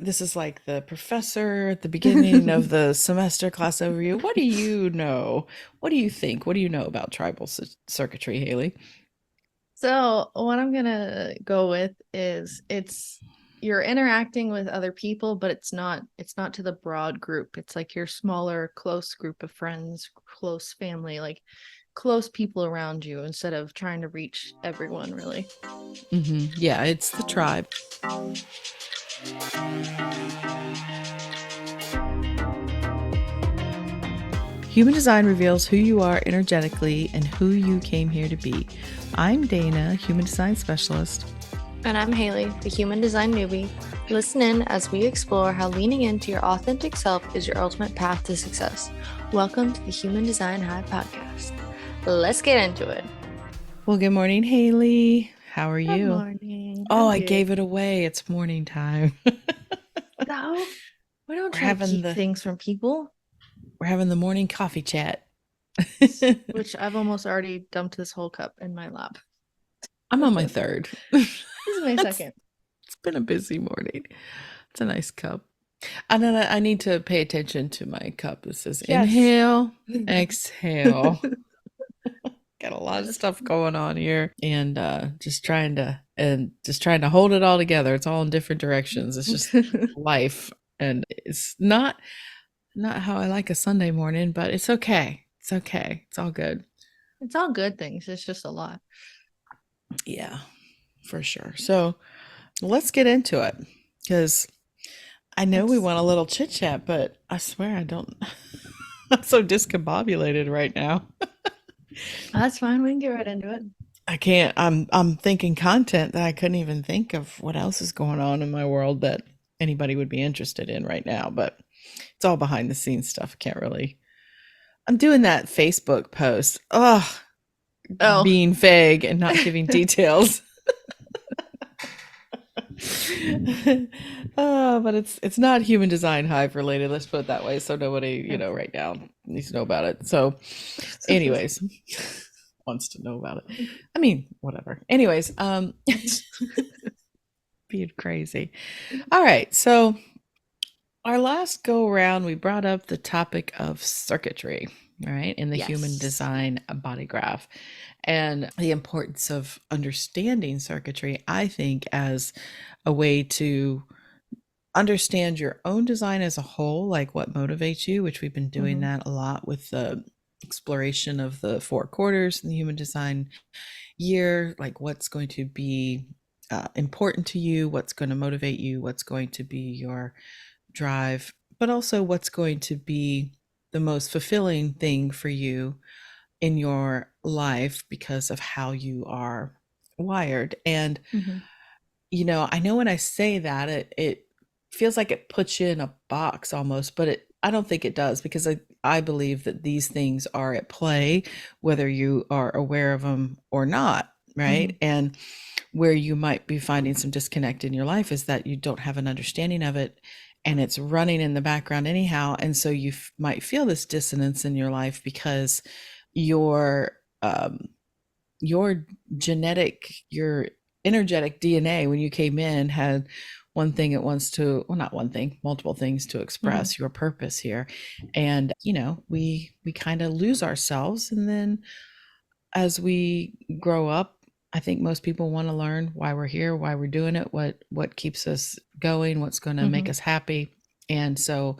this is like the professor at the beginning of the semester class overview. What do you know? What do you think? What do you know about tribal circuitry, Haley? So, what I'm gonna go with is it's you're interacting with other people, but it's not to the broad group. It's like your smaller, close group of friends, close family, like close people around you instead of trying to reach everyone really. Yeah, it's the tribe. Human design reveals who you are energetically and who you came here to be. I'm Dana, human design specialist. And I'm Haley, the human design newbie. Listen in as we explore how leaning into your authentic self is your ultimate path to success. Welcome to the Human Design High podcast. Let's get into it. Well, good morning, Haley. How are Good you? morning. Oh, I'm I good. gave it away. It's morning time. No, we don't we're try to having keep the things from people, we're having the morning coffee chat. which I've almost already dumped this whole cup in my lap. I'm on my This third. is my it's second. it's been a busy morning. It's a nice cup. And then I need to pay attention to my cup. It says Yes. inhale, exhale. Got a lot of Yes. stuff going on here, and just trying to hold it all together. It's all in different directions. It's just life, and it's not how I like a Sunday morning, but it's okay. It's okay. It's all good. It's all good things. It's just a lot. Yeah, for sure. So let's get into it because I know we Let's want a little chit chat, but I swear I don't. I'm so discombobulated right now. That's fine. We can get right into it. I can't. I'm thinking content that I couldn't even think of what else is going on in my world that anybody would be interested in right now. But it's all behind the scenes stuff. Can't really. I'm doing that Facebook post. Ugh, Oh. being vague and not giving details. But it's not human design hive related. Let's put it that way. So nobody, Okay. right now needs to know about it. So, anyways, wants to know about it. I mean, whatever. Anyways, being crazy. All right. So our last go around, we brought up the topic of circuitry, right, in the human Yes. design body graph and the importance of understanding circuitry, I think, as a way to understand your own design as a whole, like what motivates you, which we've been doing Mm-hmm. that a lot with the exploration of the four quarters in the human design year, like what's going to be important to you, what's going to motivate you, what's going to be your drive, but also what's going to be the most fulfilling thing for you in your life because of how you are wired. And, Mm-hmm. I know when I say that, it feels like it puts you in a box almost, but I don't think it does because I believe that these things are at play, whether you are aware of them or not, Mm-hmm. right? And where you might be finding some disconnect in your life is that you don't have an understanding of it and it's running in the background anyhow. And so you might feel this dissonance in your life because your um, your your energetic DNA when you came in had one thing it wants to, well, not one thing, multiple things to Mm-hmm. express your purpose here. And, we kind of lose ourselves. And then as we grow up, I think most people want to learn why we're here, why we're doing it, what keeps us going, what's going to make Mm-hmm. us happy. And so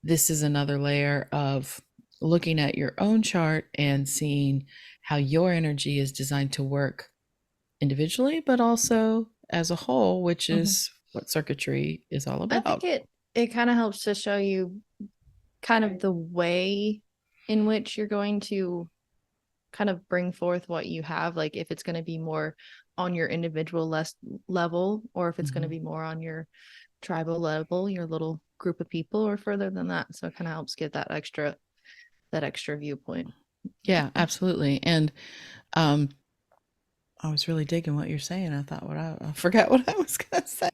this is another layer of looking at your own chart and seeing how your energy is designed to work individually, but also as a whole, which Mm-hmm. is what circuitry is all I think about. it kind of helps to show you kind of the way in which you're going to kind of bring forth what you have, like if it's going to be more on your individual less level or if it's going to Mhm. be more on your tribal level, your little group of people or further than that. So it kind of helps get that extra viewpoint. Yeah, absolutely. And um, I was really digging what you're saying. I thought I forgot what I was gonna say.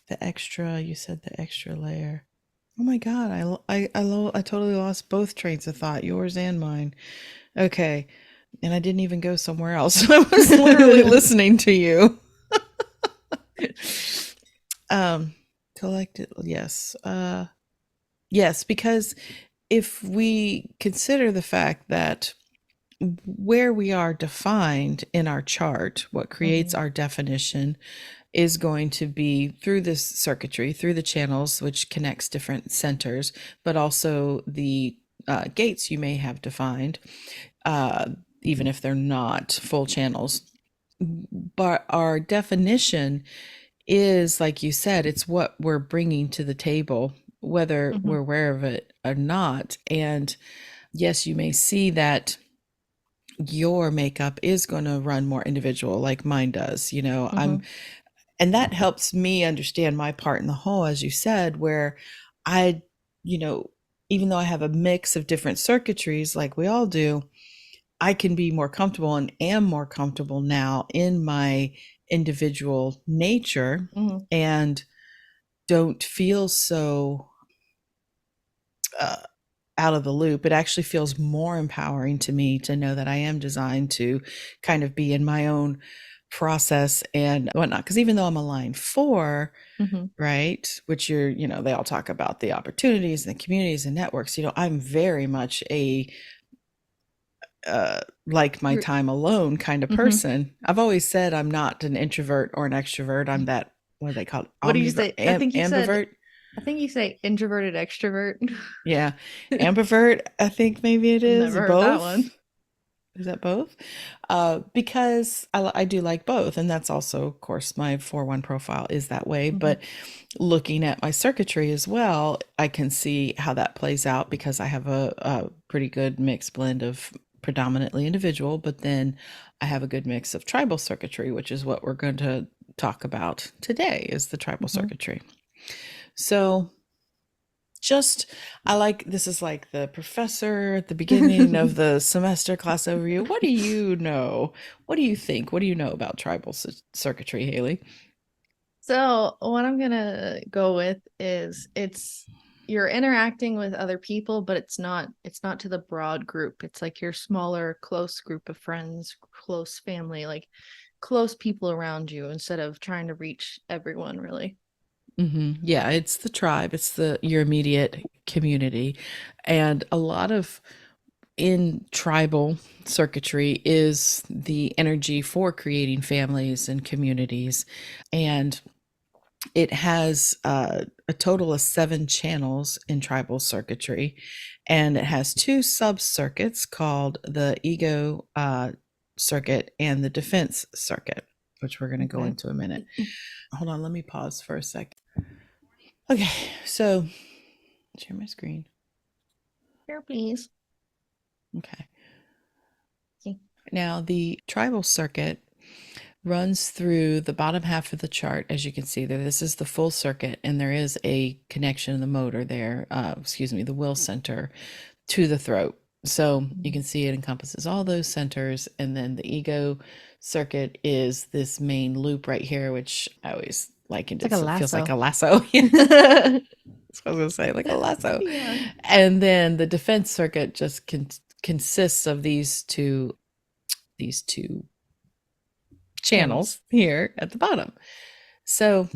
The extra, you said the extra layer. Oh my God, I totally lost both trains of thought, yours and mine. Okay, and I didn't even go somewhere else. I was literally listening to you. Um, Collected, yes. Yes, because if we consider the fact that where we are defined in our chart, what creates Mm-hmm. our definition is going to be through this circuitry, through the channels, which connects different centers, but also the gates you may have defined, uh, even if they're not full channels. But our definition is, like you said, it's what we're bringing to the table, whether Mm-hmm. we're aware of it or not. And yes, you may see that your makeup is going to run more individual like mine does. Mm-hmm. And that helps me understand my part in the whole, as you said, where I, you know, even though I have a mix of different circuitries like we all do, I can be more comfortable and am more comfortable now in my individual nature Mm-hmm. and don't feel so uh, out of the loop. It actually feels more empowering to me to know that I am designed to kind of be in my own process and whatnot. Because even though I'm a line four, Mm-hmm. right, which they all talk about the opportunities and the communities and networks, I'm very much a like my You're, time alone kind of mm-hmm. person. I've always said I'm not an introvert or an extrovert. I'm that, what do they call it? What do you say? I think you said, Ambivert. I think you say introverted extrovert. Yeah. Ambivert, I think maybe it I've is never heard that both. one. Is that both? Because I do like both. And that's also, of course, my 4-1 profile is that way. Mm-hmm. But looking at my circuitry as well, I can see how that plays out because I have a pretty good mixed blend of predominantly individual, but then I have a good mix of tribal circuitry, which is what we're going to talk about today, is the tribal Mm-hmm. circuitry. So just I like, this is like the professor at the beginning of the semester class overview. What do you know? What do you think? What do you know about tribal circuitry, Haley? So what I'm gonna go with is it's you're interacting with other people, but it's not to the broad group. It's like your smaller, close group of friends, close family, like close people around you instead of trying to reach everyone really. Yeah, it's the tribe, it's your immediate community. And a lot of in tribal circuitry is the energy for creating families and communities. And it has a total of 7 channels in tribal circuitry, and it has 2 sub circuits called the ego circuit and the defense circuit, which we're going to go Okay. into a minute. Hold on, let me pause for a second. Okay, so share my screen. Here, please. Okay. Okay. Now, the tribal circuit runs through the bottom half of the chart. As you can see there, this is the full circuit, and there is a connection in the motor there, the will center to the throat. So you can see it encompasses all those centers. And then the ego circuit is this main loop right here, which I always likened It's like a it. It feels like lasso. a lasso. Yeah, that's what I was going to say, like a lasso. Yeah. And then the defense circuit just consists of these two Channels. channels here at the bottom. So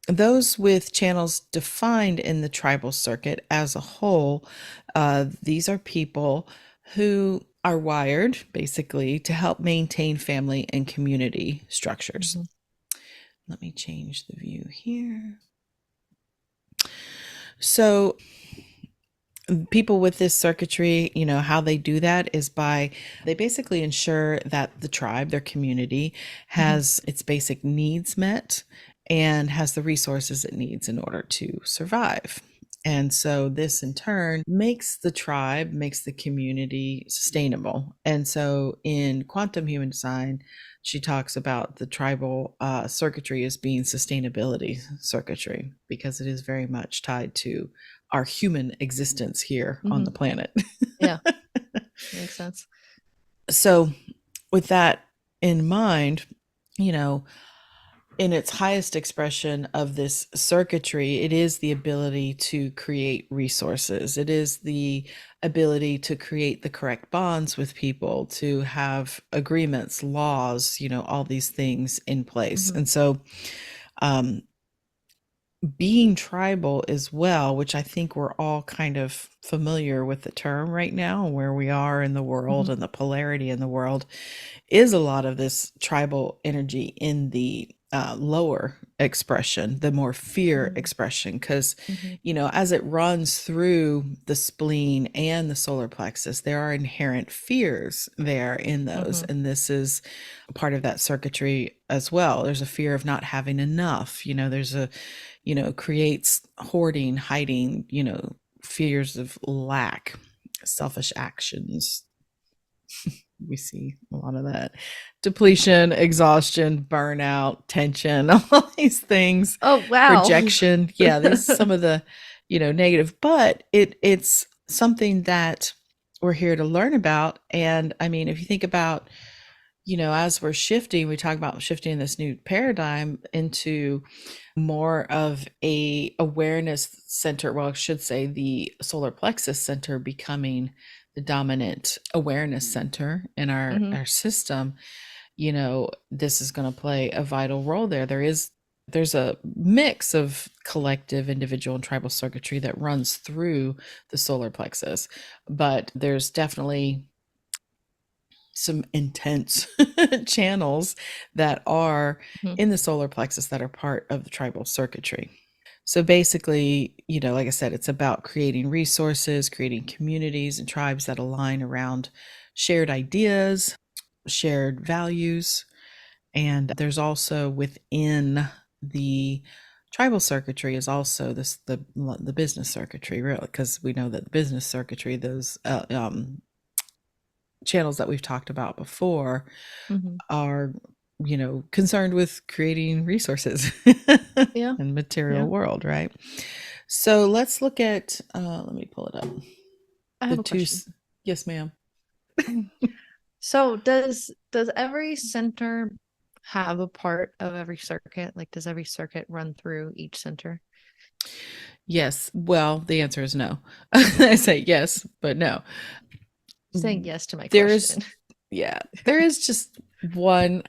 those with channels defined in the tribal circuit as a whole, these are people who are wired basically to help maintain family and community structures. Mhm. Let me change the view here. So people with this circuitry, how they do that is by they basically ensure that the tribe, their community, Mhm. has its basic needs met and has the resources it needs in order to survive. And so this in turn makes the community sustainable. And so in quantum human design, she talks about the tribal circuitry as being sustainability circuitry because it is very much tied to our human existence here on the Mhm. planet. Yeah, makes sense. So, with that in mind, you know, in its highest expression of this circuitry, it is the ability to create resources. It is the ability to create the correct bonds with people, to have agreements, laws, all these things in place. Mhm. And so, um, being tribal as well, which I think we're all kind of familiar with the term right now, where we are in the world Mhm. and the polarity in the world, is a lot of this tribal energy in the lower expression, the more fear Mhm. expression. Because, Mhm. as it runs through the spleen and the solar plexus, there are inherent fears there in those. Mhm. And this is part of that circuitry as well. There's a fear of not having enough. There's creates hoarding, hiding, fears of lack, selfish actions. We see a lot of that depletion, exhaustion, burnout, tension, all these things, Oh, wow. projection. Yeah, these some of the, negative, but it's something that we're here to learn about. And I mean, if you think about, as we're shifting, we talk about shifting this new paradigm into more of a awareness center. Well, I should say the solar plexus center becoming the dominant awareness center in our Mhm. our system. This is going to play a vital role there. There's a mix of collective, individual, and tribal circuitry that runs through the solar plexus, but there's definitely some intense channels that are Mhm. in the solar plexus that are part of the tribal circuitry. So basically, like I said, it's about creating resources, creating communities and tribes that align around shared ideas, shared values. And there's also within the tribal circuitry is also the business circuitry, really, because we know that the business circuitry, those channels that we've talked about before, Mhm. are concerned with creating resources Yeah. in material Yeah. world, right? So let's look at let me pull it up. I The have a two question. Yes, ma'am. So does every center have a part of every circuit? Like does every circuit run through each center? Yes, well, the answer is no. I say yes, but no. Saying yes to my There is, question. yeah, there is just one,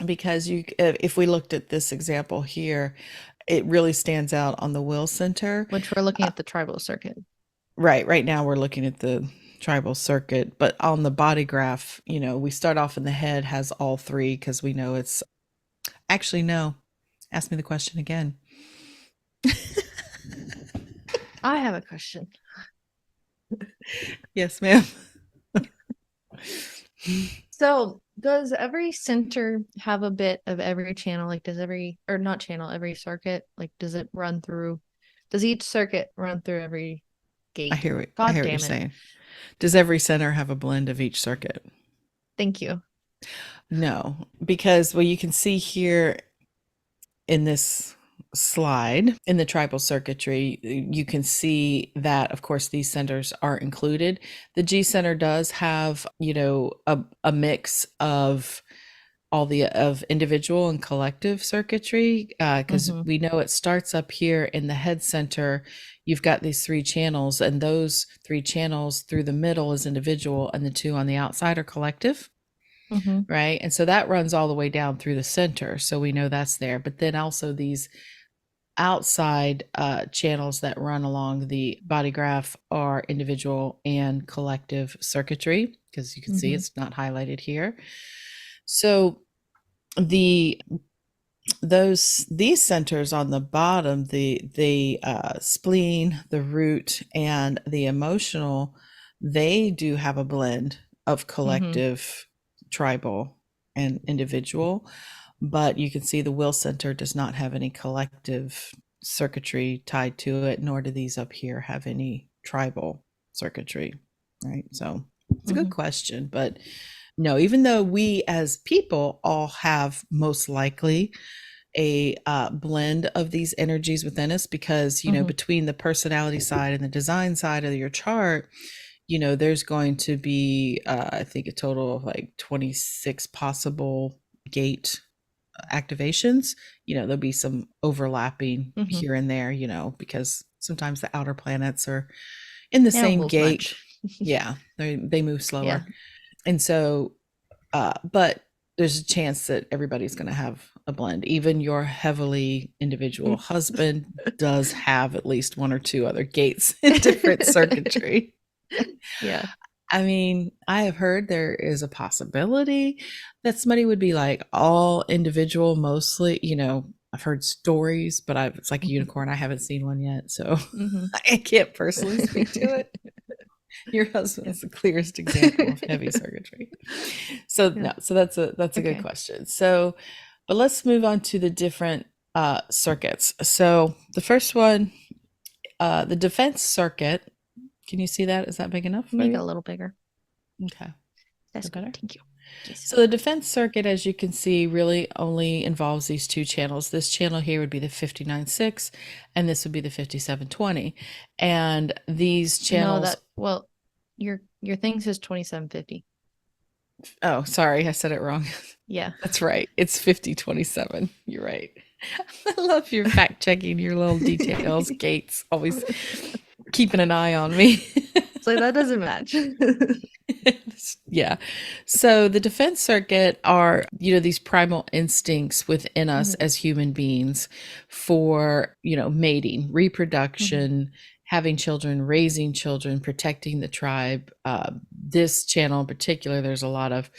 because if we looked at this example here, it really stands out on the will center. Which we're looking uh, at the tribal circuit. right now we're looking at the tribal circuit, but on the body graph, we start off in the head has all three, because we know it's actually no. Ask me the question again. I have a question. Yes, ma'am. So does every center have a bit of every channel? Like does every or not channel, every circuit, like does it run through does each circuit run through every I gate? hear what I God hear what you're damn it. saying. Does every center have a blend of each circuit? Thank you. No, because you can see here in this slide in the tribal circuitry, you can see that, of course, these centers are included. The G center does have, a mix of all the of individual and collective circuitry, because Mm-hmm. we know it starts up here in the head center. You've got these three channels, and those three channels through the middle is individual, and the two on the outside are collective, Mm-hmm. right? And so that runs all the way down through the center. So we know that's there. But then also these outside channels that run along the body graph are individual and collective circuitry, because you can see Mm-hmm. it's not highlighted here. So the these centers on the bottom, the spleen, the root, and the emotional, they do have a blend of Mm-hmm. collective, tribal, and individual. But you can see the will center does not have any collective circuitry tied to it, nor do these up here have any tribal circuitry, right? So it's a good Mm-hmm. question, but no, even though we as people all have most likely a blend of these energies within us, because Mm-hmm. between the personality side and the design side of your chart, there's going to be I think a total of like 26 possible gate activations. There'll be some overlapping Mm-hmm. here and there, because sometimes the outer planets are in the They don't same move gate. much. Yeah, they move Yeah. slower. And so but there's a chance that everybody's going to have a blend. Even your heavily individual husband does have at least one or two other gates in different circuitry. Yeah. I mean, I have heard there is a possibility that somebody would be like all individual, mostly. I've heard stories, but it's like a unicorn. I haven't seen one yet, so Mm-hmm. I can't personally speak to it. Your husband is the clearest example of heavy circuitry. So Yeah. no, so that's a good Okay. question. So, but let's move on to the different circuits. So the first one, the defense circuit. Can you see that? Is that big enough for Make it you? a little bigger. Okay. Is That's that good. better? Thank you. Yes. So the defense circuit, as you can see, really only involves these two channels. This channel here would be the 59.6, and this would be the 57.20. And these No, channels, well, your thing says 2750. oh, sorry, I said it wrong. Yeah. That's right. It's 50.27. You're right. I love your fact checking, your little details, Gates, always keeping an eye on me. So that doesn't match. Yeah. So the defense circuit are, these primal instincts within us Mhm. as human beings for, mating, reproduction, having children, raising children, protecting the tribe. This channel in particular, there's a lot of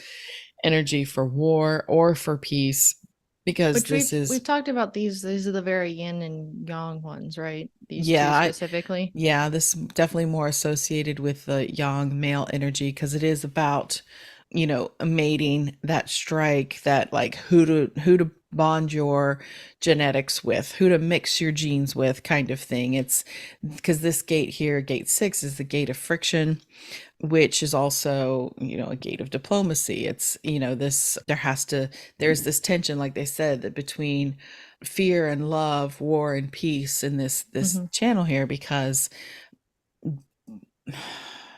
energy for war or for peace because Which this we've is, talked about these. These are the very yin and yang ones, right? These two yeah, specifically. yeah, this is definitely more associated with the yang male energy because it is about, a mating, that strike, that like who to bond your genetics with, who to mix your genes with kind of thing. It's because this gate here, gate 6, is the gate of friction, which is also, a gate of diplomacy. It's, there's this tension, like they said, that between fear and love, war and peace in this Mm-hmm. channel here, because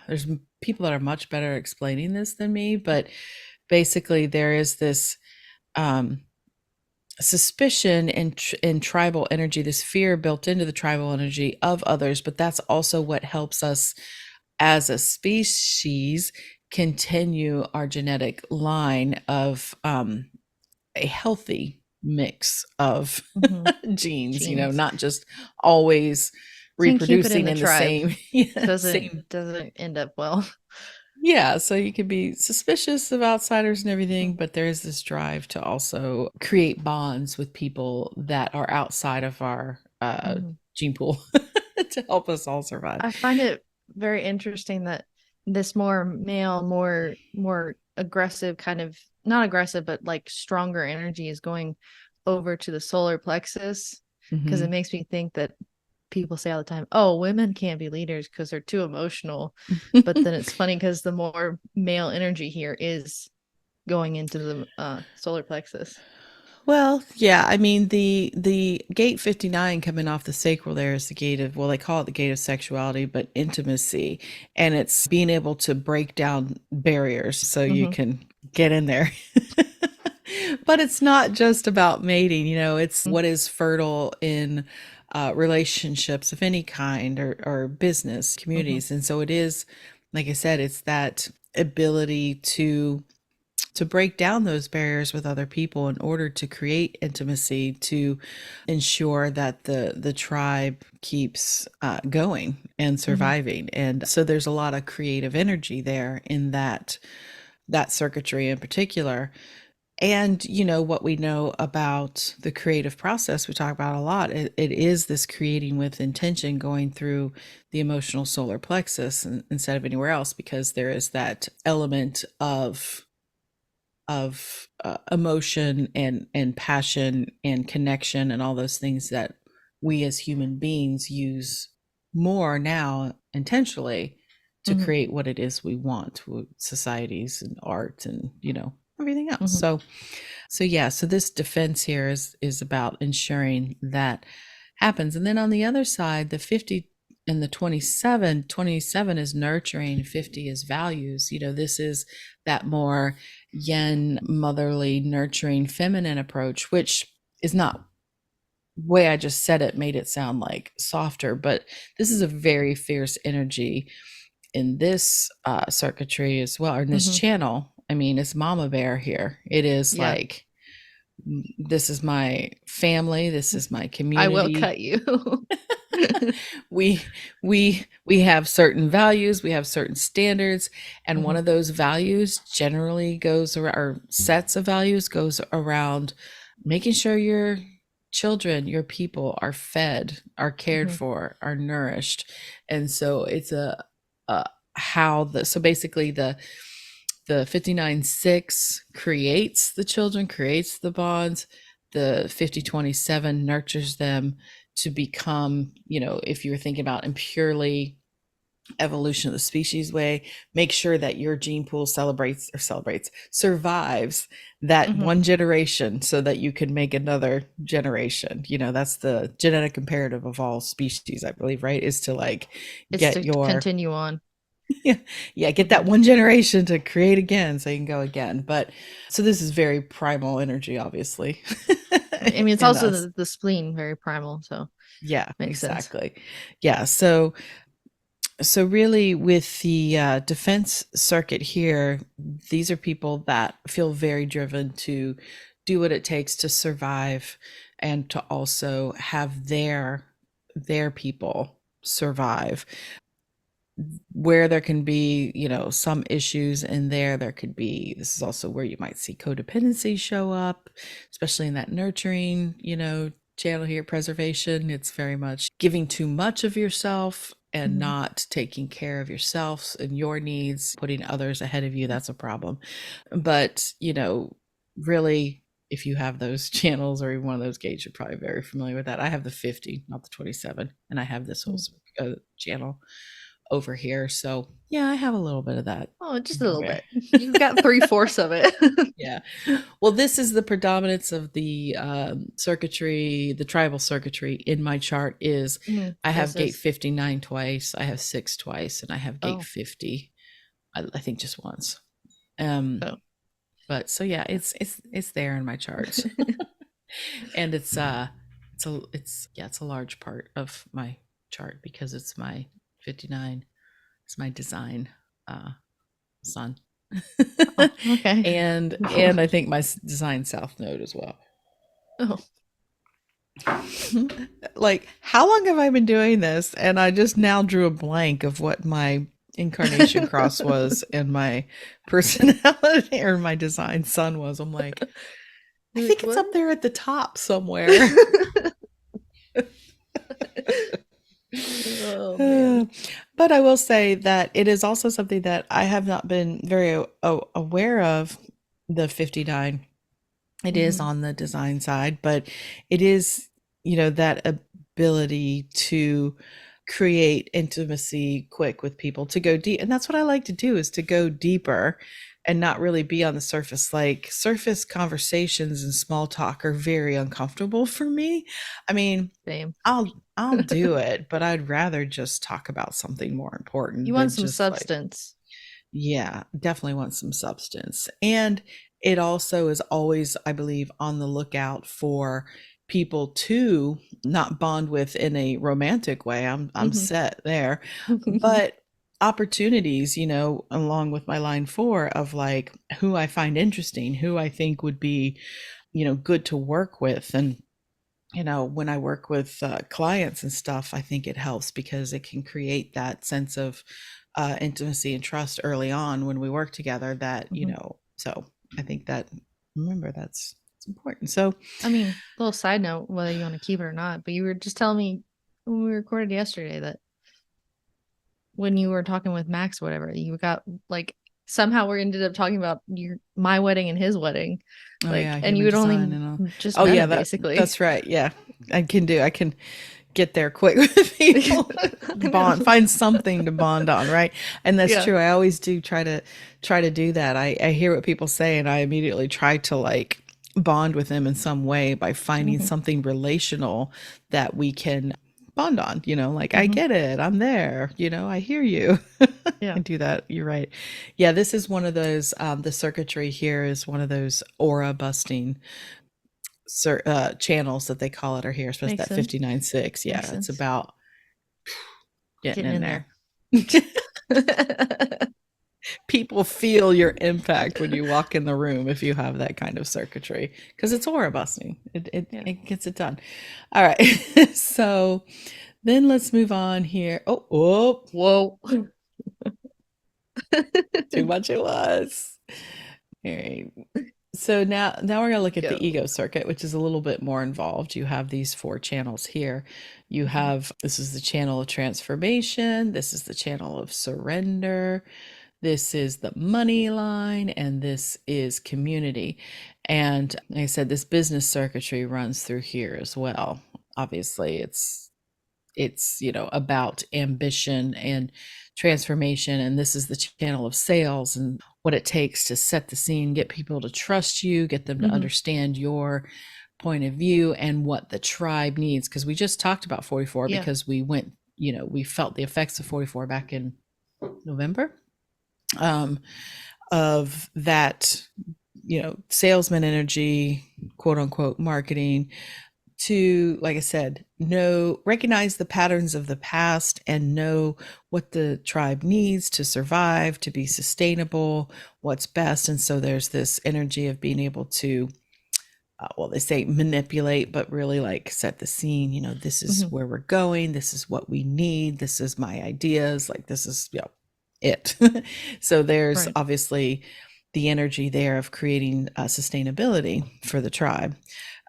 there's people that are much better at explaining this than me, but basically there is this um suspicion in tribal energy, this fear built into the tribal energy of others, but that's also what helps us as a species continue our genetic line of a healthy mix of Mm-hmm. genes, Genes. not just always Can't keep it in reproducing the in the tribe. same Doesn't same. doesn't end up well. Yeah, so you can be suspicious of outsiders and everything, Mhm. but there is this drive to also create bonds with people that are outside of our Mhm. gene pool to help us all survive. I find it very interesting that this more male, more aggressive kind of, not aggressive, but like stronger energy is going over to the solar plexus, because it Hmm. makes me think that people say all the time, "Oh, women can't be leaders because they're too emotional." But then it's funny because the more male energy here is going into the solar plexus. Well, yeah, I mean the gate 59 coming off the sacral there is the gate of, well, they call it the gate of sexuality, but intimacy, and it's being able to break down barriers so you Hmm. can get in there. But it's not just about mating, it's what is fertile in relationships of any kind, or business Hmm. communities. And so it is, like I said, it's that ability to break down those barriers with other people in order to create intimacy, to ensure that the tribe keeps going and Hmm. surviving. And so there's a lot of creative energy there in that circuitry in particular. And what we know about the creative process, we talk about a lot, it is this creating with intention going through the emotional solar plexus instead of anywhere else, because there is that element of emotion and passion and connection and all those things that we as human beings use more now intentionally to Hmm. create what it is we want with societies and art and everything else. Hmm. So yeah, so this defense here is about ensuring that happens. And then on the other side, the 50 and the 27 is nurturing, 50 is values. This is that more yin, motherly, nurturing, feminine approach, which is not, way I just said it made it sound like softer, but this is a very fierce energy in this circuitry as well, or in this Hmm. channel. I mean, it's mama bear here. It is Yeah. like, this is my family, this is my I will community. cut you. We have certain values, we have certain standards, and one Mhm. of those values generally goes around, or sets of values goes around making sure your children, your people are fed, are cared Mhm. for, are nourished. And so it's a how the so basically the 59-6 creates the children, creates the bonds. The 50-27 nurtures them to become, if you're thinking about in purely evolution of the species way, make sure that your gene pool survives that Mhm. one generation so that you can make another generation. That's the genetic imperative of all species, I believe, right? Is to like It's get to your continue on. yeah, get that Mhm. one generation to create again so you can go again. But so this is very primal energy, obviously. I mean, it's In also us. the spleen, very primal, so Yeah, makes sense. exactly. Yeah, so really with the defense circuit here, these are people that feel very driven to do what it takes to survive and to also have their people survive. Where there can be, some issues in there could be, this is also where you might see codependency show up, especially in that nurturing, channel here, preservation. It's very much giving too much of yourself and Mhm. not taking care of yourself and your needs, putting others ahead of you. That's a problem. But, really, if you have those channels or even one of those gates, you're probably very familiar with that. I have the 50, not the 27, and I have this whole Mm. channel over here. So yeah, I have a little bit of that. Oh, just a little Okay. bit. You got 3/4 of it. Yeah. Well, this is the predominance of the circuitry, the tribal circuitry in my chart is I have This gate is 59 twice, I have 6 twice, and I have gate oh 50. I think just once. Um, oh. but so yeah, it's there in my charts. And it's a large part of my chart because it's my 59. It's my design sun. Oh, okay. and I think my design south node as well. Oh. Like, how long have I been doing this? And I just now drew a blank of what my incarnation cross was and my personality or my design sun was. I'm like, I You're like, think it's what? up there at the top somewhere. Oh man. But I will say that it is also something that I have not been very aware of, the 59. It is Mhm. on the design side, but it is, that ability to create intimacy quick with people, to go deep. And that's what I like to do, is to go deeper and not really be on the surface. Like, surface conversations and small talk are very uncomfortable for me. I mean, Same. I'll do it, but I'd rather just talk about something more You important want than some just like, substance. yeah, definitely want some substance. And it also is always, I believe, on the lookout for people to not bond with in a romantic way. I'm Mhm. set there. But opportunities, along with my line 4 of like who I find interesting, who I think would be, good to work with. And when I work with clients and stuff, I think it helps because it can create that sense of intimacy and trust early on when we work together, that, Mhm. so I think that, remember, that's it's important. So, I mean, little side note, whether you want to keep it or not, but you were just telling me when we recorded yesterday that when you were talking with Max or whatever, you got like somehow we ended up talking about my wedding and his wedding. oh Like, yeah, and you human had design only and all. just Oh met yeah, him basically. that's right. Yeah, I can get there quick with people. I know. Bond, find something to bond on, right? And that's Yeah. true. I always do try to do that. I hear what people say, and I immediately try to like bond with them in some way by finding Hmm. something relational that we can bond on. Like, I Hmm. get it, I'm there, I hear you. Yeah. I do that. You're right. Yeah, this is one of those. The circuitry here is one of those aura busting channels that they call it, or here, especially Makes that sense. 59-6. Makes Yeah, it's sense. about getting Getting in in there. there. People feel your impact when you walk in the room if you have that kind of circuitry because it's aura busting. Yeah. It gets it done. All right. So then let's move on here. Oh, Whoa. too much it was. All right. So now we're going to look at the Go. ego circuit, which is a little bit more involved. You have these four channels here. You Mhm. have this is the channel of transformation, this is the channel of surrender, this is the money line, and this is community. And like I said, this business circuitry runs through here as well. Obviously, it's about ambition and transformation, and this is the channel of sales and what it takes to set the scene, get people to trust you, get them to Mhm. understand your point of view and what the tribe needs, because we just talked about 44 Yeah. because we felt the effects of 44 back in November, um, of that, salesman energy, quote unquote marketing, to, like I said, recognize the patterns of the past and know what the tribe needs to survive, to be sustainable, what's best. And so there's this energy of being able to, well, they say manipulate, but really like set the scene. This is Mhm. where we're going. This is what we need. This is my ideas. Like, this is, it. So there's Right. obviously the energy there of creating sustainability for the tribe.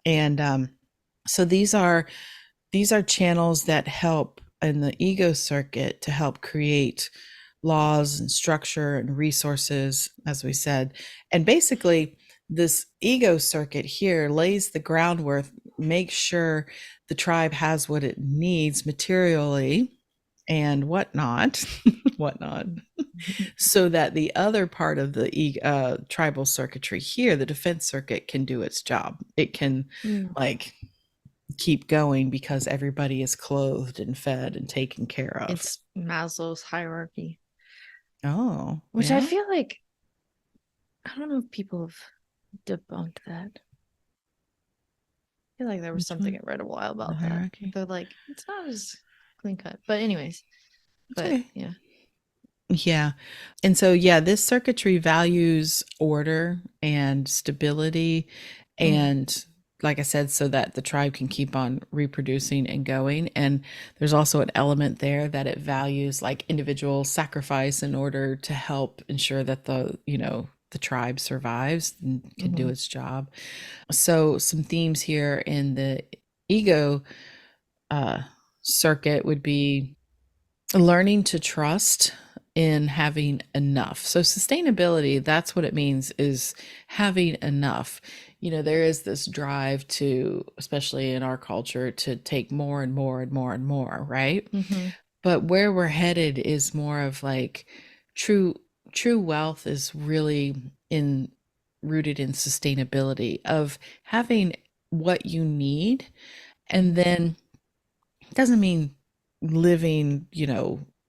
And so these are channels that help in the ego circuit to help create laws and structure and resources, as we said. And basically, this ego circuit here lays the groundwork, makes sure the tribe has what it needs materially and whatnot, whatnot, Mhm. so that the other part of the tribal circuitry here, the defense circuit, can do its job. It can, Mm. like, keep going because everybody is clothed and fed and taken care of. It's Maslow's hierarchy, Oh, which I yeah? feel like I don't know if people have debunked that. I feel like there was Which something I one? read a while The about that. hierarchy? They're like, it's not as clean cut. But anyways, It's but okay. yeah. Yeah. And so, yeah, this circuitry values order and stability. Mm. And like I said, so that the tribe can keep on reproducing and going. And there's also an element there that it values like individual sacrifice in order to help ensure that the tribe survives and can do Mm-hmm. its job. So, some themes here in the ego uh, circuit would be learning to trust in having enough. So sustainability, that's what it means, is having enough. There is this drive to, especially in our culture, to take more and more and more and more, right? Mm-hmm. But where we're headed is more of like true true wealth is really in rooted in sustainability of having what you need. And Mm-hmm. then it doesn't mean living,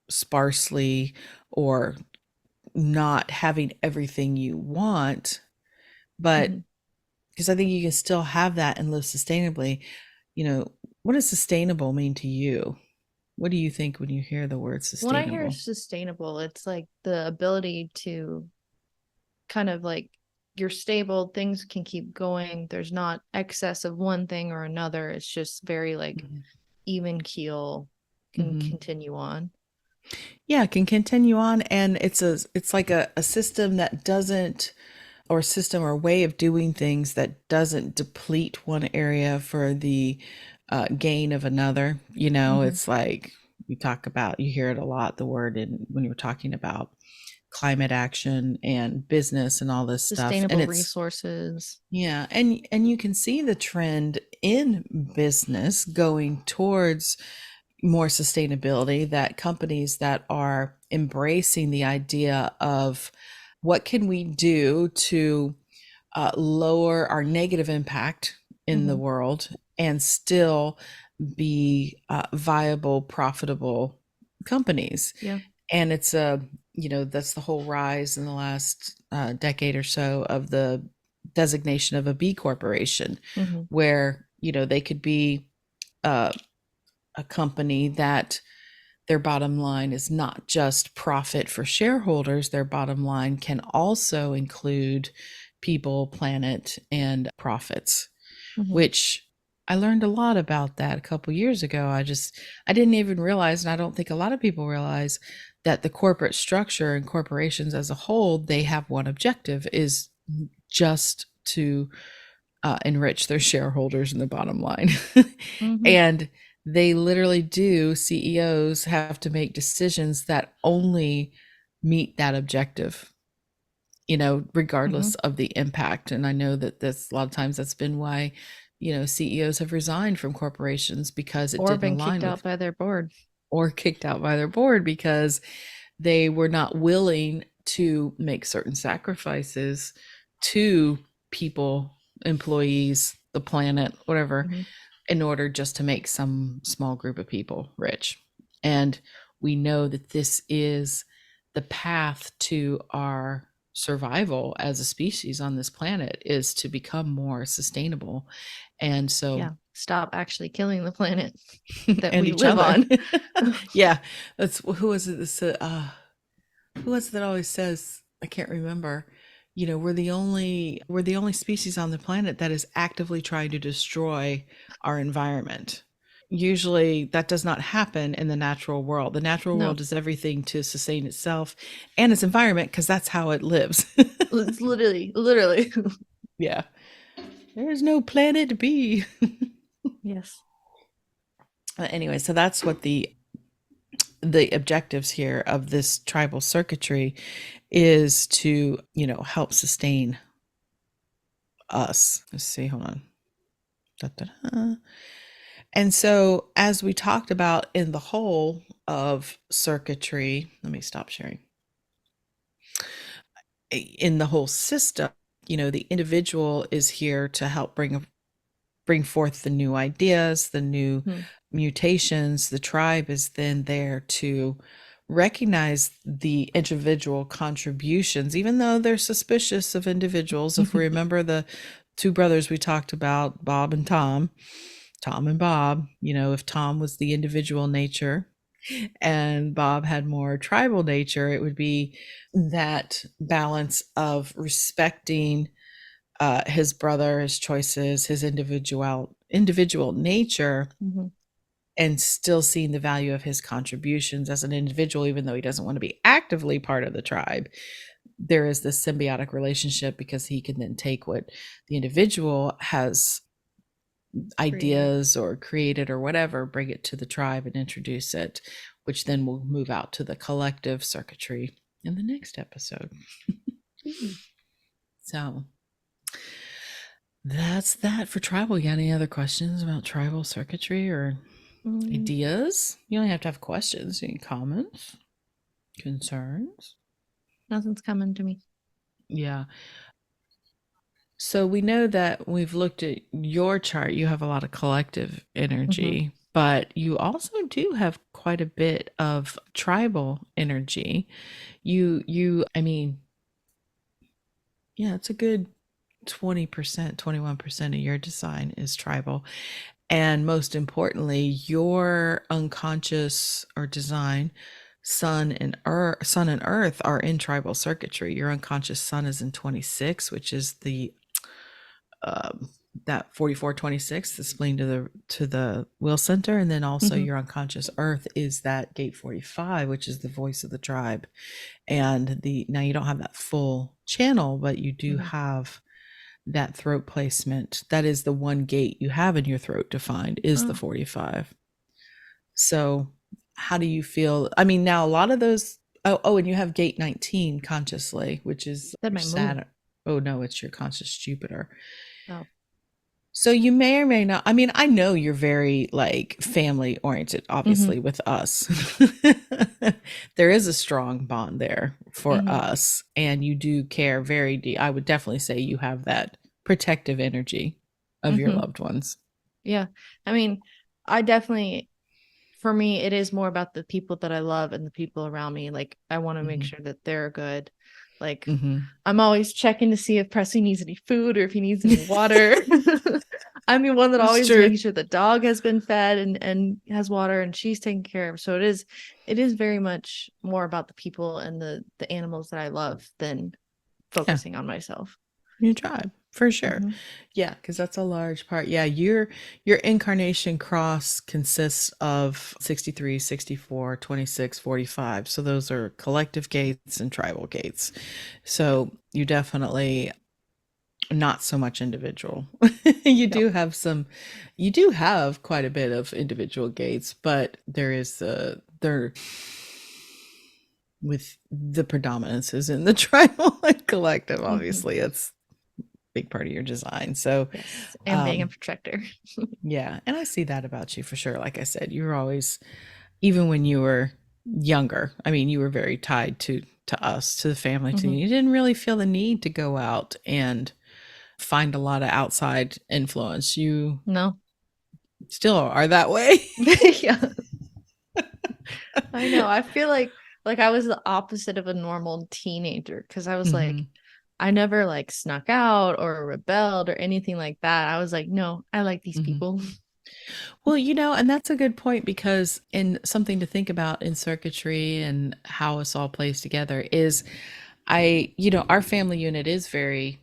sparsely, or not having everything you want, but Mm-hmm. because I think you can still have that and live sustainably. You know, what does sustainable mean to you? What do you think when you hear the word When I hear sustainable? sustainable, it's like the ability to kind of like you're stable, things can keep going. There's not excess of one thing or another. It's just very like Mhm. even keel, can Mhm. continue on. Yeah, it can continue on, and it's like a system that doesn't, or system or way of doing things that doesn't deplete one area for the gain of another. Mm-hmm. It's like you hear it a lot, the word, in when you're talking about climate action and business and all this stuff. And Sustainable it's, resources. yeah, and you can see the trend in business going towards more sustainability, that companies that are embracing the idea of what can we do to lower our negative impact in the Mm-hmm. world and still be viable, profitable companies. Yeah. And it's that's the whole rise in the last decade or so of the designation of a B corporation, Mm-hmm. where they could be uh, a company that their bottom line is not just profit for shareholders, their bottom line can also include people, planet, and profits, Mm-hmm. which I learned a lot about that a couple years ago. I didn't even realize, and I don't think a lot of people realize, that the corporate structure and corporations as a whole, they have one objective, is just to enrich their shareholders in the bottom line. Mm-hmm. And they literally do, CEOs have to make decisions that only meet that objective, Mm-hmm. regardless of the impact. And I know that that's a lot of times that's been why, CEOs have resigned from corporations because it Or didn't been align kicked with, out by their board. or kicked out by their board because they were not willing to make certain sacrifices to people, employees, the planet, whatever, Mm-hmm. in order just to make some small group of people rich. And we know that this is the path to our survival as a species on this planet, is to become more sustainable. And so, Yeah. Stop actually killing the planet that and we each live other. on. Yeah, that's who was it? This who was it that always says, I can't remember, we're the only species on the planet that is actively trying to destroy our environment. Usually that does not happen in the natural world. The natural world No, does everything to sustain itself and its environment because that's how it lives. it's literally. Yeah, there is no planet B. Yes. Anyway, so that's what the objectives here of this tribal circuitry is, to help sustain us. Let's see, hold on. Da, da, da. And so, as we talked about in the whole of circuitry, let me stop sharing. In the whole system, the individual is here to help bring forth the new ideas, the new Mm-hmm. mutations. The tribe is then there to recognize the individual contributions, even though they're suspicious of individuals. If we remember the two brothers we talked about, Bob and Tom, Tom and Bob, if Tom was the individual nature and Bob had more tribal nature, it would be that balance of respecting his brother, his choices, his individual nature, Mm-hmm. and still seeing the value of his contributions as an individual, even though he doesn't want to be actively part of the tribe. There is this symbiotic relationship because he can then take what the individual has Created. ideas or created or whatever, bring it to the tribe and introduce it, which then will move out to the collective circuitry in the next episode. Mm-hmm. So that's that for tribal. You got any other questions about tribal circuitry or ideas? You don't have to have questions. Any comments, concerns? Nothing's coming to me. Yeah. So we know that we've looked at your chart. You have a lot of collective Mm-hmm. energy, but you also do have quite a bit of tribal energy. I mean, yeah, it's a good 20%, 21% of your design is tribal. And most importantly, your unconscious or design, sun and earth are in tribal circuitry. Your unconscious sun is in 26, which is the that 4426, the spleen to the will center. And then also Mm-hmm. your unconscious earth is that gate 45, which is the voice of the tribe. And now you don't have that full channel, but you do Mm-hmm. have that throat placement. That is the one gate you have in your throat defined, is the Oh, 45. So how do you feel? I mean, now a lot of those, and you have gate 19 consciously, which is said your my moon. Saturn. Oh no, it's your conscious Jupiter. Oh. So you may or may not. I mean, I know you're very like family oriented, Mm-hmm. obviously, with us. There is a strong bond there for Mm-hmm. us, and you do care very deep. I would definitely say you have that protective energy of your Mm-hmm. loved ones. Yeah. I mean, I definitely, for me, it is more about the people that I love and the people around me. Like, I want to make Hmm. sure that they're good. Like, Hmm. I'm always checking to see if Presley needs any food or if he needs any water. I'm the one that That's always true. makes sure the dog has been fed and has water and she's taken care of. So it is very much more about the people and the animals that I love than Yeah, focusing on myself. your tribe for sure. Mm-hmm. Yeah, because that's a large part. Yeah, your incarnation cross consists of 63, 64, 26, 45. So those are collective gates and tribal gates. So you definitely not so much individual. you Yep. do have some, you do have quite a bit of individual gates, but there is there with the predominance is in the tribal and collective. Mm-hmm. Obviously, it's a big part of your design. So, Yes. And being a um, protector. yeah, and I see that about you for sure. Like I said, you were always, even when you were younger, I mean, you were very tied to us, to the family, to Mm-hmm. you didn't really feel the need to go out and find a lot of outside influence. You No. still are that way. Yeah. I know. I feel like I was the opposite of a normal teenager because I was like, hmm I never like snuck out or rebelled or anything like that. I was like, no, I like these hmm people. Well, and that's a good point because in something to think about in circuitry and how us all plays together is our family unit is very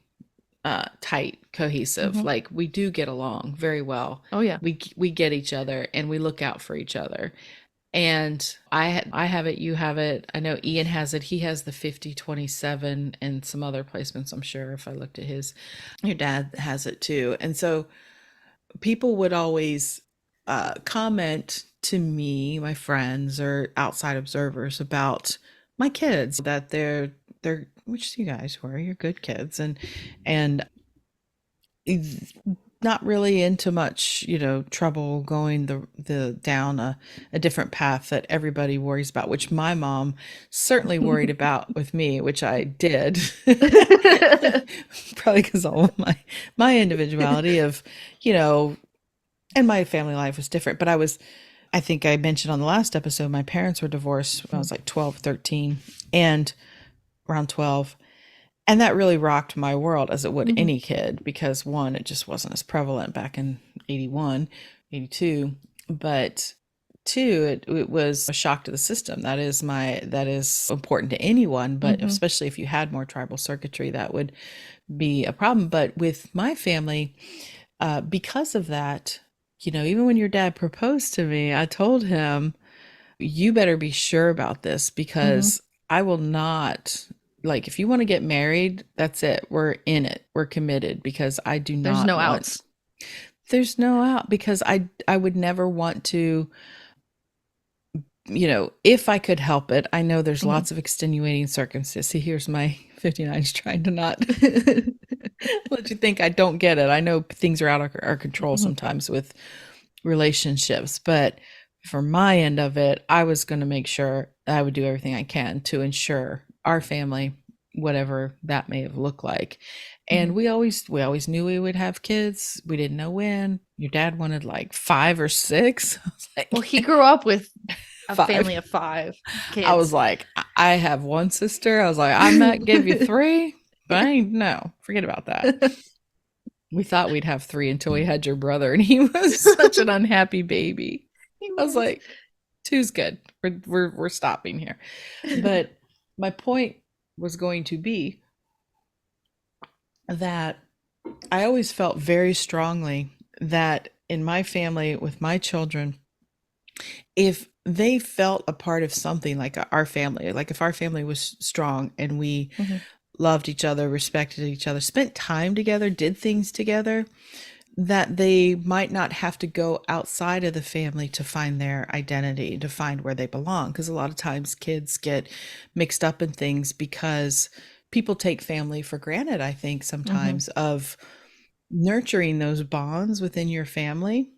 tight, cohesive. Hmm. Like we do get along very well. Oh yeah. We get each other and we look out for each other. And I have it, you have it. I know Ian has it. He has the 50/27 and some other placements, I'm sure, if I looked at his. Your dad has it too. And so people would always comment to me, my friends or outside observers about my kids that they're which you guys were, you're good kids and not really into much, trouble going the down a different path that everybody worries about, which my mom certainly worried about with me, which I did. Probably because all of my individuality of, you know, and my family life was different. But I think I mentioned on the last episode, my parents were divorced when I was like 12, 13, and around 12. And that really rocked my world as it would Hmm. any kid because one, it just wasn't as prevalent back in 81, 82. But two, it was a shock to the system. That is important to anyone, but Hmm. especially if you had more tribal circuitry, that would be a problem. But with my family, because of that, even when your dad proposed to me, I told him, you better be sure about this Hmm. because I will not, like, if you want to get married, that's it. We're in it. We're committed because I do There's not no want, outs. there's no out because I would never want to, if I could help it. I know there's Hmm. lots of extenuating circumstances. See, here's my 59's trying to not let you think I don't get it. I know things are out of our control Hmm. sometimes with relationships, but for my end of it, I was going to make sure I would do everything I can to ensure our family, whatever that may have looked like. Hmm. And we always knew we would have kids. We didn't know when. Your dad wanted like 5 or 6. I was Well, he like grew up with a five. family of five I was kids. like, I have one sister. I was like, I might give you 3, but I ain't no, forget about that. We thought we'd have 3 until we had your brother, and he was such an unhappy baby. He I was was. like, two's good. We're stopping here. But my point was going to be that I always felt very strongly that in my family with my children, if they felt a part of something like our family, like if our family was strong and we Hmm. loved each other, respected each other, spent time together, did things together, that they might not have to go outside of the family to find their identity, to find where they belong. Because a lot of times kids get mixed up in things because people take family for granted, I think, Hmm. sometimes, of nurturing those bonds within your family,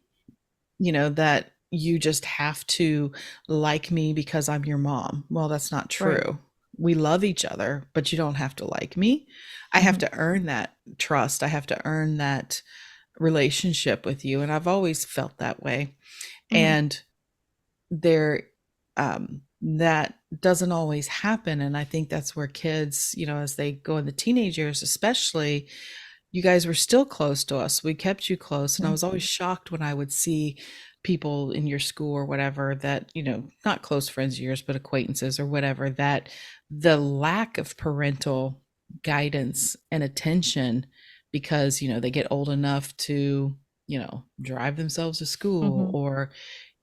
that you just have to like me because I'm your mom. Well, that's not Right. true. We love each other, but you don't have to like me. I have Hmm. to earn that trust. I have to earn that relationship with you. And I've always felt that way. Hmm. And there, that doesn't always happen. And I think that's where kids, as they go in the teenage years, especially, you guys were still close to us. We kept you close. And I Mhm. was always shocked when I would see people in your school or whatever that, not close friends of yours, but acquaintances or whatever, that the lack of parental guidance and attention because, they get old enough to, drive themselves to school Mhm. or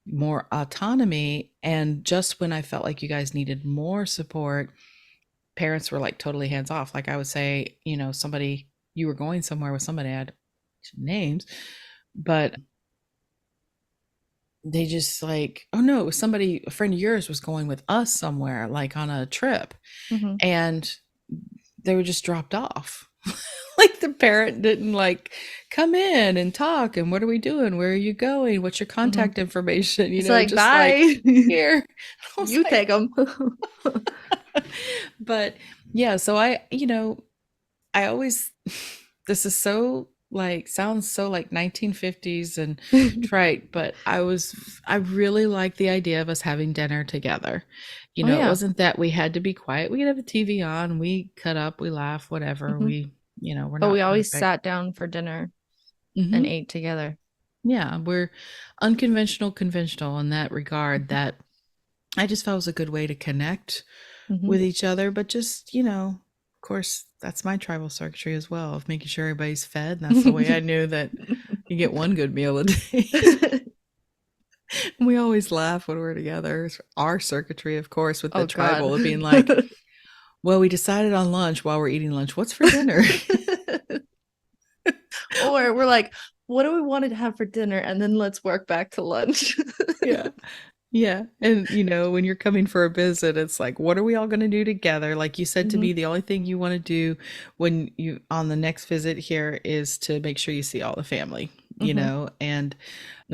more autonomy. And just when I felt like you guys needed more support, parents were like totally hands off. Like I would say, somebody, you were going somewhere with somebody, I had names, but they just like, oh no, it was somebody, a friend of yours was going with us somewhere, like on a trip, Mhm. and they were just dropped off. Like the parent didn't like come in and talk and what are we doing? Where are you going? What's your Mhm. contact information? It's like, Just like bye. here. I was You like, take them. but yeah, so I always this is so like sounds so like 1950s and trite, but I really like the idea of us having dinner together. Oh It yeah. wasn't that we had to be quiet. We could have the TV on, we cut up, we laugh, whatever. Mhm. We're But we not always perfect. sat down for dinner and Hmm. ate together. Yeah, we're unconventional, conventional in that regard that I just felt was a good way to connect Mhm. with each other, but just, of course, that's my tribal circuitry as well of making sure everybody's fed. And that's the way I knew that you get one good meal a day. We always laugh when we're together. It's our circuitry, of course, with the Oh God. tribal of being like, well, we decided on lunch while we're eating lunch. What's for dinner? Or we're like, what do we want to have for dinner? And then let's work back to lunch. Yeah. Yeah. And, when you're coming for a visit, it's like, what are we all going to do together? Like you said to Mhm. me, the only thing you want to do when you on the next visit here is to make sure you see all the family, Mhm. and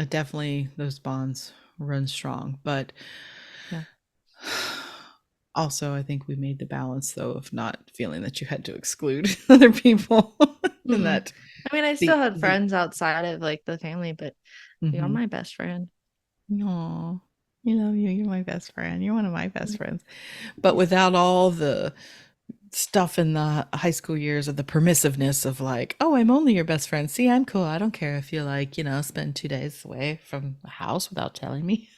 definitely those bonds run strong. But Yeah. also, I think we made the balance though of not feeling that you had to exclude other people and Mm-mm. that I mean, I still had the friends outside of like the family, but you're mm-hmm. my best friend. Aw, you're my best friend. You're one of my best friends. But Yeah. without all the stuff in the high school years of the permissiveness of like, oh, I'm only your best friend. See, I'm cool. I don't care if you like, spend 2 days away from the house without telling me.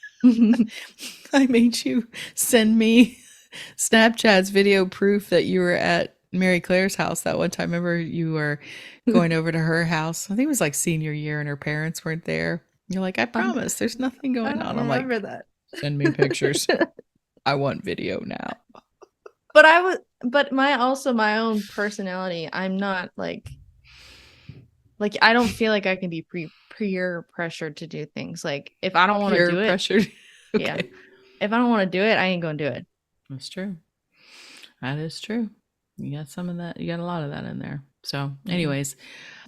I made you send me Snapchat's video proof that you were at Mary Claire's house that one time. Remember you were going over to her house? I think it was like senior year and her parents weren't there. You're like, I Um, promise there's nothing I going don't on. I'm like, remember that. send me pictures. I want video now. But but my own personality, I'm not like I don't feel like I can be peer pressured to do things. Like if I don't want to Peer do it, pressure. yeah. Okay. If I don't want to do it, I ain't gonna do it. That's true. That is true. You got some of that. You got a lot of that in there. So, Mm. anyways,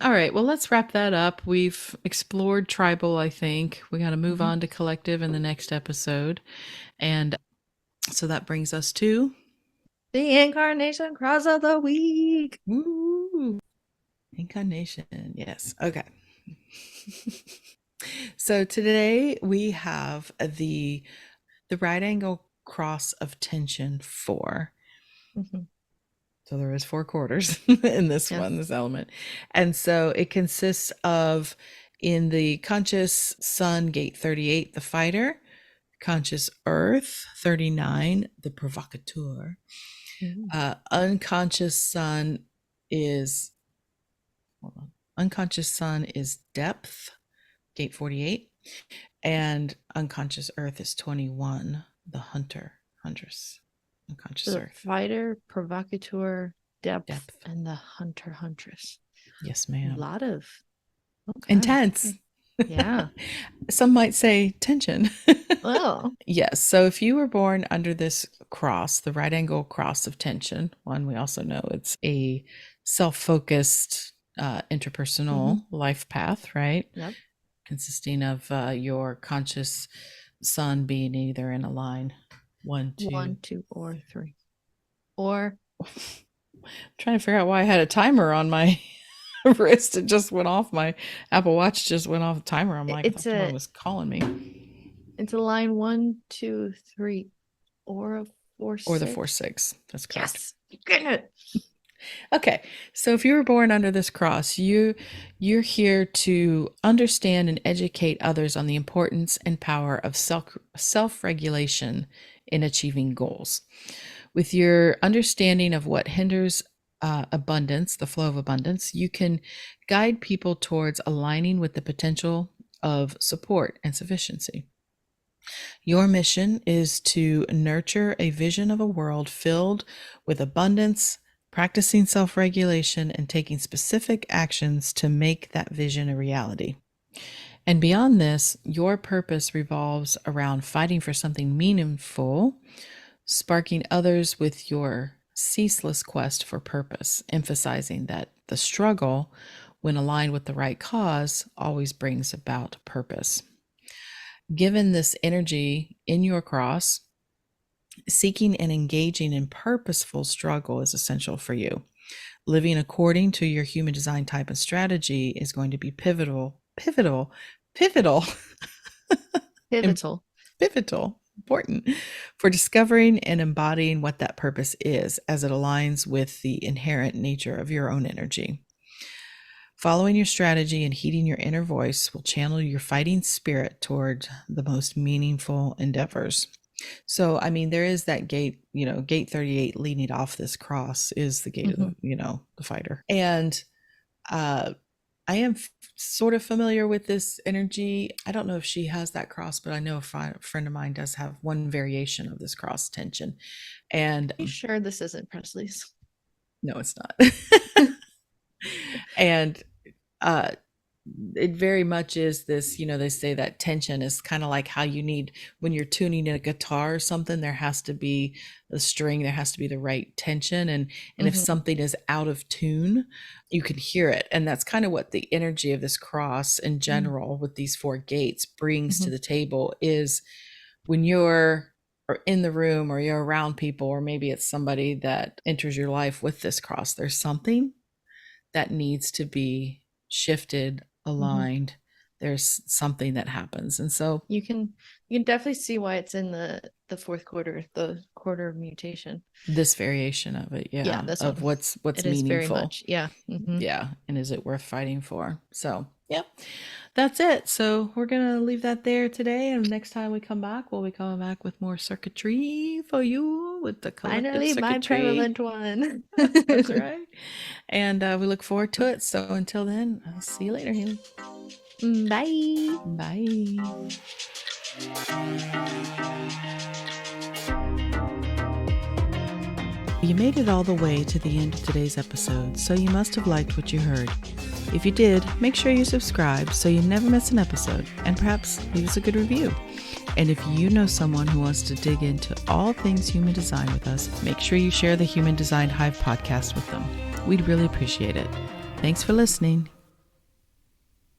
all right. Well, let's wrap that up. We've explored tribal, I think. We got to move Mhm. on to collective in the next episode. And so that brings us to The incarnation cross of the week. woo, incarnation. Yes. Okay. So today we have the right angle cross of tension 4. Mhm. So there is 4 quarters in this Yes. one, this element. And so it consists of in the conscious sun gate 38, the fighter, conscious earth 39, the provocateur. Mhm. Unconscious sun is hold on. Unconscious sun is depth, gate 48, and unconscious earth is 21, the huntress, unconscious The earth, fighter, provocateur, depth, depth. and the hunter huntress. Yes, A ma'am. lot of okay. Intense. Yeah. Some might say tension. Well. Yes. So if you were born under this cross, the right angle cross of tension, one, we also know it's a self focused, Mhm. interpersonal life path, right? Yep. Consisting of your conscious sun being either in a line one, two. One, two, or three. Or Trying to figure out why I had a timer on my wrist. It just went off. My Apple Watch just went off the timer. I'm like, I it's thought someone a was calling me. it's a line one, two, three, or a four, Or the 4 six. 6. That's correct. Yes, you get it. Okay, so if you were born under this cross, you're here to understand and educate others on the importance and power of self-regulation in achieving goals. With your understanding of what hinders abundance, the flow of abundance, you can guide people towards aligning with the potential of support and sufficiency. Your mission is to nurture a vision of a world filled with abundance, practicing self regulation, and taking specific actions to make that vision a reality. And beyond this, your purpose revolves around fighting for something meaningful, sparking others with your ceaseless quest for purpose, emphasizing that the struggle, when aligned with the right cause, always brings about purpose. Given this energy in your cross, seeking and engaging in purposeful struggle is essential for you. Living according to your human design type and strategy is going to be pivotal, and Pivotal. pivotal, important for discovering and embodying what that purpose is as it aligns with the inherent nature of your own energy. Following your strategy and heeding your inner voice will channel your fighting spirit toward the most meaningful endeavors. So, I mean, there is that gate, gate 38 leading off this cross is the gate of Mm-hmm. the fighter. And uh, I am sort of familiar with this energy. I don't know if she has that cross, but I know a friend of mine does have one variation of this cross tension. And Are you sure this isn't Presley's? no, it's not. And uh, it very much is this, they say that tension is kind of like how you need when you're tuning a guitar or something, there has to be the string, there has to be the right tension. And if Mm-hmm. something is out of tune, you can hear it. And that's kind of what the energy of this cross in general with these four gates brings Mm-hmm. to the table is when you're or in the room or you're around people, or maybe it's somebody that enters your life with this cross, there's something that needs to be shifted, Mm-hmm. aligned. There's something that happens. And so You can definitely see why it's in the fourth quarter, the quarter of mutation. this variation of it, Yeah, yeah, this of one. what's It is very meaningful. much. Yeah. Mm-hmm. Yeah. And is it worth fighting for? So, yep. That's it. So we're gonna leave that there today. And next time we come back, we'll be coming back with more circuitry for you with the collective Finally, my circuitry. prevalent one. That's right. And we look forward to it. So until then, I'll see you later, Haley. Bye. Bye. You made it all the way to the end of today's episode, so you must have liked what you heard. If you did, make sure you subscribe so you never miss an episode, and perhaps leave us a good review. And if you know someone who wants to dig into all things human design with us, make sure you share the Human Design Hive podcast with them. We'd really appreciate it. Thanks for listening.